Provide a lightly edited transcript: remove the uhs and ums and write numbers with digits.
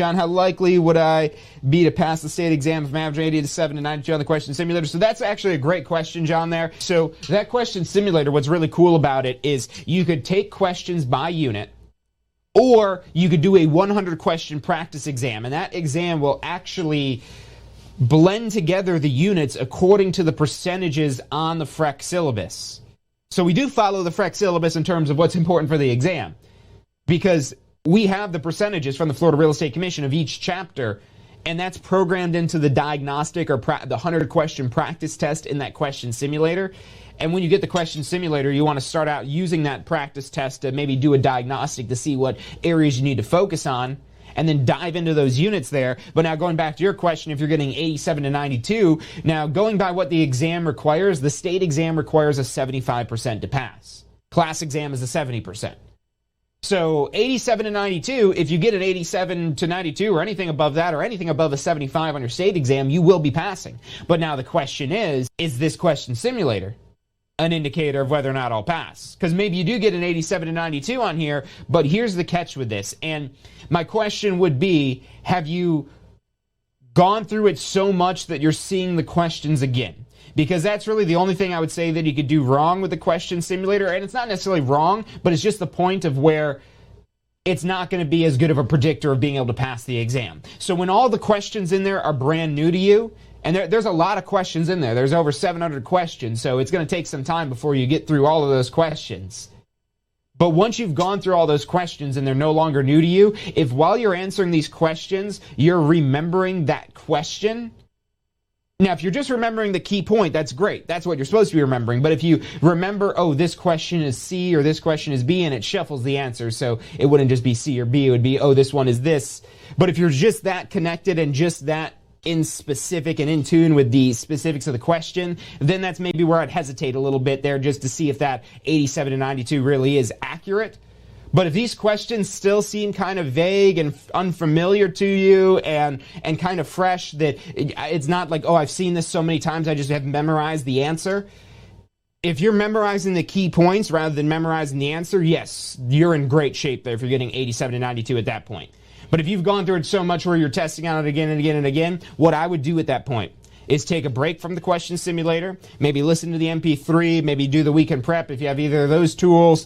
John, how likely would I be to pass the state exam from average 87 to 92 on the question simulator? So that's actually a great question, John, there. So that question simulator, what's really cool about it is you could take questions by unit, or you could do a 100 question practice exam, and that exam will actually blend together the units according to the percentages on the FREC syllabus. So we do follow the FREC syllabus in terms of what's important for the exam, because we have the percentages from the Florida Real Estate Commission of each chapter, and that's programmed into the diagnostic or the 100 question practice test in that question simulator. And when you get the question simulator, you want to start out using that practice test to maybe do a diagnostic to see what areas you need to focus on, and then dive into those units there. But now going back to your question, if you're getting 87 to 92, now going by what the exam requires, the state exam requires a 75% to pass. Class exam is a 70%. So 87 to 92, if you get an 87 to 92 or anything above that or anything above a 75 on your state exam, you will be passing. But now the question is this question simulator an indicator of whether or not I'll pass? Because maybe you do get an 87 to 92 on here, but here's the catch with this. And my question would be, have you gone through it so much that you're seeing the questions again? Because that's really the only thing I would say that you could do wrong with the question simulator. And it's not necessarily wrong, but it's just the point of where it's not going to be as good of a predictor of being able to pass the exam. So when all the questions in there are brand new to you, and there's a lot of questions in there. There's over 700 questions, so it's going to take some time before you get through all of those questions. But once you've gone through all those questions and they're no longer new to you, if while you're answering these questions, you're remembering that question. Now, if you're just remembering the key point, that's great. That's what you're supposed to be remembering. But if you remember, oh, this question is C or this question is B, and it shuffles the answers, so it wouldn't just be C or B. It would be, oh, this one is this. But if you're just that connected and just that in specific and in tune with the specifics of the question, then that's maybe where I'd hesitate a little bit there just to see if that 87 to 92 really is accurate. But if these questions still seem kind of vague and unfamiliar to you and kind of fresh, that it's not like, oh, I've seen this so many times, I just have memorized the answer. If you're memorizing the key points rather than memorizing the answer, yes, you're in great shape there if you're getting 87 to 92 at that point. But if you've gone through it so much where you're testing on it again and again and again, what I would do at that point is take a break from the question simulator, maybe listen to the MP3, maybe do the weekend prep if you have either of those tools.